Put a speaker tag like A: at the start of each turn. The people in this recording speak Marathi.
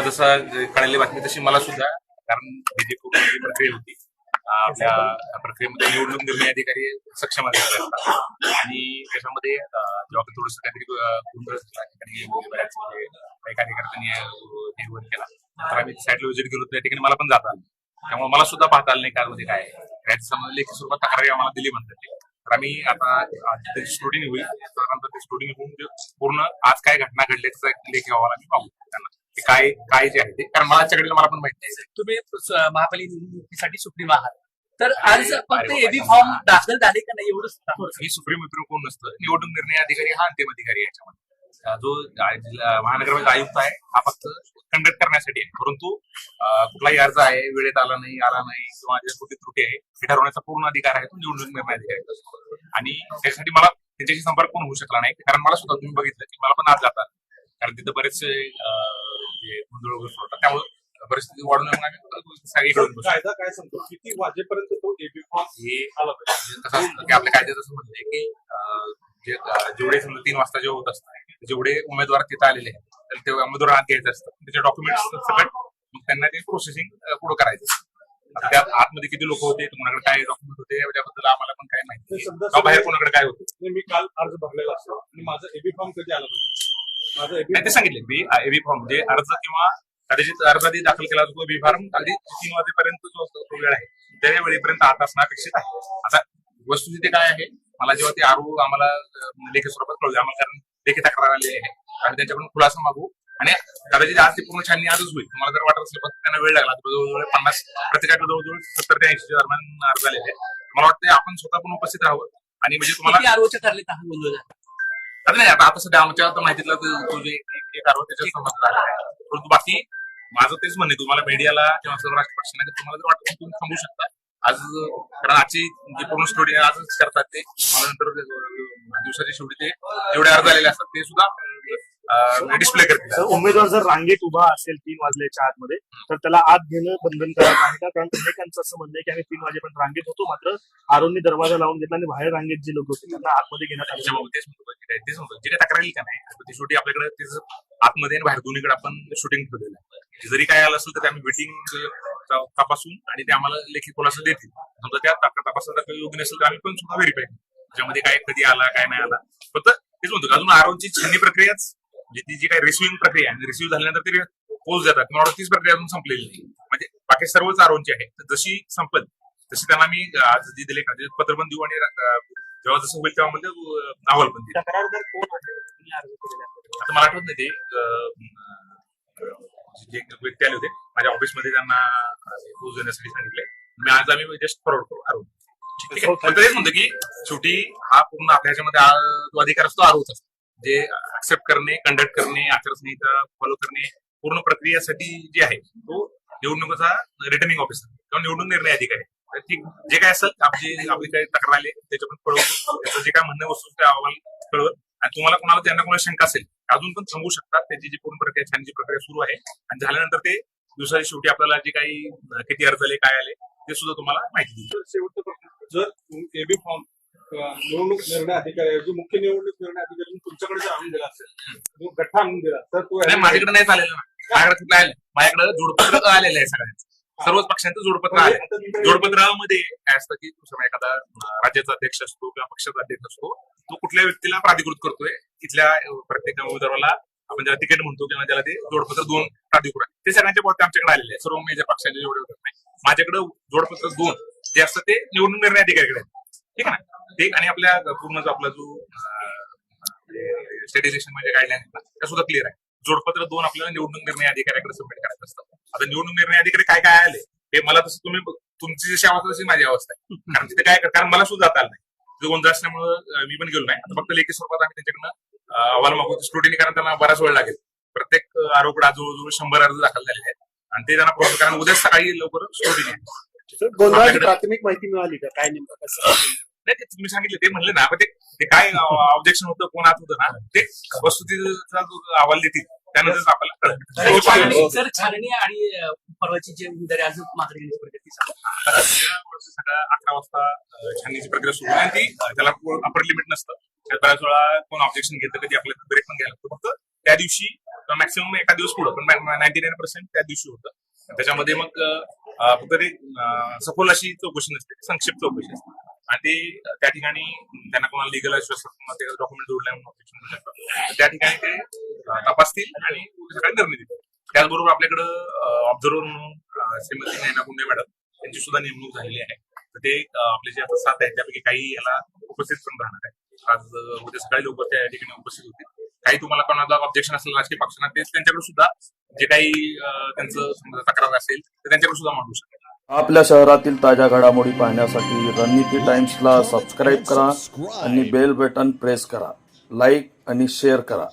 A: जसं कळलेली बातमी तशी मला सुद्धा, कारण ही जी पूर्ण प्रक्रिया होती आपल्या प्रक्रियेमध्ये निवडणूक निर्णय अधिकारी सक्षम अधिकारी असतात आणि त्याच्यामध्ये जेव्हा थोडस काहीतरी गोंधळ झाला ठिकाणी बऱ्याच म्हणजे काही कार्यकर्त्यांनी निर्वहन केला, तर आम्ही साईडला व्हिजिट गेलो त्या ठिकाणी मला पण जाता आलं, त्यामुळे मला सुद्धा पाहता आलं नाही कारमध्ये काय त्याच्यामध्ये लेखी स्वरूपात तक्रारी आम्हाला दिली म्हणतात ते. तर आम्ही आता स्टुडिंग होईल त्यानंतर ते स्टुडिंग होऊन पूर्ण आज काय घटना घडली त्याचा लेखी अहवाल आम्ही पाहू त्यांना काय काय जे आहे ते, कारण माझ्याकडे मला पण माहिती आहे.
B: तुम्ही महापालिका निवडणुकीसाठी सुप्रीम आहात, तर आज फक्त एबी फॉर्म दाखल झाले का नाही एवढंच?
A: ही सुप्रीम कोण नसतं, निवडणूक निर्णय अधिकारी हा अंतिम अधिकारी आहे. याच्यामध्ये जो महानगरपालिका आयुक्त आहे हा फक्त कंडक्ट करण्यासाठी आहे, परंतु कुठलाही अर्ज आहे वेळेत आला नाही किंवा कुठली त्रुटी आहे हे ठरवण्याचा पूर्ण अधिकार आहे तो निवडणूक निर्णय अधिकारी. आणि त्यासाठी मला त्यांच्याशी संपर्क पण होऊ शकला नाही, कारण मला सुद्धा तुम्ही बघितलं की मला पण आज जातात, कारण तिथं बरेचसे गोंधळ वगैरे होतात, त्यामुळे परिस्थिती वाढून
C: कायदा काय सांगतो किती वाजेपर्यंत तो एबी फॉर्म
A: हे आला पाहिजे. कसं असतं की आपल्या कायद्यात असं म्हणलंय की जेवढे समजा 3 वाजता जे होत असतात जेवढे उमेदवार तिथे आलेले आहेत तर ते उमेदवार आत घ्यायचं असतं, त्याचे डॉक्युमेंट्स सगळं मग त्यांना ते प्रोसेसिंग पुढे करायचं. त्यात आतमध्ये किती लोक होते, कोणाकडे काय डॉक्युमेंट होते याबद्दल आम्हाला पण काय माहिती नाही, बाहेर कोणाकडे काय होतं.
C: मी काल अर्ज भरलेला असतो आणि माझा एबी फॉर्म कधी आला माझा
A: ते सांगितले मी एबी फॉर्म म्हणजे अर्ज किंवा कदाचित अर्ज आधी दाखल केला जातो बी फॉर्म आधी 3 वाजेपर्यंत जो असतो तो वेळ आहे त्या वेळेपर्यंत आत असणं अपेक्षित आहे. आता वस्तुस्थिती काय आहे, मला जेव्हा ते आरू आम्हाला लेखी स्वरूपात कळवले आम्हाला, कारण लेखी तक्रार आलेली आहे आणि त्यांच्याकडून खुलासा मागू आणि कदाचित आज ती पूर्ण छाननी आजच होईल. तुम्हाला जर वाटत असेल फक्त त्यांना वेळ लागला जवळजवळ 50 प्रत्येकाकडे जवळजवळ 70 ते 80 दरम्यान अर्ज आलेले आहेत. मला वाटतं आपण स्वतः पण उपस्थित राहावं आणि म्हणजे तुम्हाला आता नाही आता सध्या आमच्या माहितीतला तो जे एक आरोप त्याच्या संबंध झाला आहे, परंतु बाकी माझं तेच म्हणणे तुम्हाला मीडियाला किंवा सर्व राष्ट्रीय पक्षांना तुम्हाला जर वाटतं तुम्ही थांबू शकता आज, कारण आजची जी पूर्ण स्टोरी आजच करतात ते नंतर दिवसाची शेवटी ते जेवढे अर्ज आलेले असतात ते सुद्धा डिस्प्ले करतील.
D: उमेदवार जर रांगेत उभा असेल 3 वाजल्याच्या आतमध्ये तर त्याला आत घेणं बंधनकारक आहे का? कारण अनेकांचं असं म्हणणं आहे की आम्ही 3 वाजेपर्यंत रांगेत होतो, मात्र आरोननी दरवाजा लावून घेतला आणि बाहेर रांगेत जे लोक होते त्यांना आतमध्ये घेण्यात आले.
A: तेच म्हणतो जे काही तक्रार येईल का नाही शेवटी आपल्याकडे त्याचं आतमध्ये आणि बाहेर दोन्हीकडे आपण शूटिंग ठेवलेलं आहे. जरी काय आलं असेल तर आम्ही वेटिंग तपासून आणि ते आम्हाला लेखी खुलासा देतील. समजा त्या तपासाला योग्य नसेल तर आम्ही पण सुद्धा व्हेरीफाय त्याच्यामध्ये काय कधी आला काय नाही आला. फक्त तेच म्हणतो अजून आरोनची छाननी प्रक्रियाच म्हणजे ती जी काही रिसिव्हिंग प्रक्रिया आहे रिसिव्ह झाल्यानंतर ते पोच देतात किंवा तीच प्रक्रिया अजून संपलेली नाही, म्हणजे बाकी सर्वच आरोनची आहे. तर जशी संपल तशी त्यांना मी आज जी दिले पत्र पण देऊ आणि जेव्हा जसं होईल तेव्हा म्हणजे अहवाल पण देऊ. आता मला आठवत नाही ते जे व्यक्ती आले होते माझ्या ऑफिसमध्ये त्यांना पोच देण्यासाठी सांगितले मी आज आम्ही जस्ट फॉरवर्ड करू आरोन. तेच म्हणतो की शेवटी हा पूर्ण आपल्या ह्याच्यामध्ये जो अधिकार असतो आरोच असतो, जे ऍक्सेप्ट करणे कंडक्ट करणे आचारसंहिता फॉलो करणे पूर्ण प्रक्रियेसाठी जे आहे तो निवडणुकीचा रिटर्निंग ऑफिसर किंवा निवडणूक निर्णय अधिकारी जे काय असेल आपली काही तक्रार आली त्याच्यापर्यंत कळवतो, त्याचं जे काय म्हणणं वस्तू त्या अहवाल कळवत आणि तुम्हाला कोणाला ज्यांना कोणाला शंका असेल अजून पण थांबू शकतात. त्याची जी पूर्ण प्रक्रिया छानची प्रक्रिया सुरू आहे आणि झाल्यानंतर ते दिवसाच्या शेवटी आपल्याला जे काही किती अर्ज आले काय आले ते सुद्धा तुम्हाला माहिती देईल.
C: शेवटचं प्रश्न, जर एबी फॉर्म निवडणूक निर्णय अधिकारी मुख्य निवडणूक निर्णय अधिकारी तुमच्याकडे जर आणून दिला असेल गठ्ठा आणून दिला तर तो
A: माझ्याकडे नाही चालेल ना, माझ्याकडे कुठलं आलं माझ्याकडे जोडपत्र आलेलं आहे सगळ्यांचं सर्वच पक्षांचं जोडपत्र आले. जोडपत्रामध्ये काय असतं की एखादा राज्याचा अध्यक्ष असतो किंवा पक्षाचा अध्यक्ष असतो तो कुठल्या व्यक्तीला प्राधिकृत करतोय इथल्या प्रत्येक उमेदवाराला आपण ज्याला तिकीट म्हणतो किंवा ज्याला ते जोडपत्र 2 प्राधिकृत ते सगळ्यांच्या बाबतीत आमच्याकडे आलेले आहे. सर्व मेजर पक्षांचे जेवढे होत नाही माझ्याकडे जोडपत्र 2 जे असतं ते निवडणूक निर्णय अधिकाऱ्याकडे ठीक आहे ना ते, आणि आपल्या पूर्ण जो आपला जो स्टेटिझेशन म्हणजे गाईडलाईन त्या सुद्धा क्लिअर आहे. जोडपत्र 2 आपल्याला निवडणूक निर्णय अधिकाऱ्याकडे सबमिट करायचं असतं. आता निवडणूक निर्णय अधिकारी काय काय आले ते मला तसं तुम्ही तुमची जशी अवस्था तशी माझी अवस्था आहे, कारण तिथे काय कारण मला सुद्धा जाता आलं नाही तिथे गोंधळ असल्यामुळे मी पण गेलो नाही. आता फक्त लेखी स्वरूपात आम्ही त्यांच्याकडनं अहवाल मागवतो स्टुडिओनी, कारण त्यांना बराच वेळ लागेल. प्रत्येक आरोपकडे जवळजवळ 100 अर्ज दाखल झालेले आहेत आणि ते त्यांना प्रोसेस कारण उद्या सकाळी लवकर स्टुडिओनी आहे.
D: गोंधळाची प्राथमिक माहिती मिळाली का काय नेमकं कसं?
A: नाही ते तुम्ही सांगितले ते म्हणले ना ते काय ऑब्जेक्शन होतं कोण आत होतं ना ते वस्तुस्थितीचा जो अहवाल देतील त्यानंतर आपल्याला
B: सर छाननी आणि परवाची जे उमेदवारी आज मात्र घेण्याची प्रक्रिया
A: सकाळ 11 वाजता छाननीची प्रक्रिया सुरू आहे आणि ती त्याला अपर लिमिट नसतं. बऱ्याच वेळा कोण ऑब्जेक्शन घेतं कधी आपल्याला ब्रेक पण घ्यायला लागतो. फक्त त्या दिवशी तर मॅक्सिमम एका दिवस पुढं पण 99% त्या दिवशी होतं. त्याच्यामध्ये मग फक्त ते सखोल अशी चौकशी नसते, संक्षिप्त चौकशी असते आणि ते त्या ठिकाणी त्यांना कोणाला लिगल असं ते डॉक्युमेंट जोडल्या म्हणून objection करू शकतात. तर त्या ठिकाणी ते तपासतील आणि सकाळी निर्णय देतील. त्याचबरोबर आपल्याकडं ऑब्झर्व्हर म्हणून श्रीमती नैना गुंडे मॅडम यांची सुद्धा नेमणूक झालेली आहे. तर ते आपले जे आता 7 आहेत त्यापैकी काही याला उपस्थित पण राहणार आहे. आज उद्या सकाळी लवकर त्या ठिकाणी उपस्थित होतील. काही तुम्हाला कोणाला ऑब्जेक्शन असेल राजकीय पक्षांना ते त्यांच्याकडे सुद्धा जे काही त्यांचं समजा तक्रार असेल तर त्यांच्याकडे सुद्धा मांडू शकेल.
E: आपल्या शहरातील ताज्या घडामोडी पाहण्यासाठी रणनीती टाइम्सला सबस्क्राईब करा आणि बेल बटन प्रेस करा. लाईक आणि शेअर करा.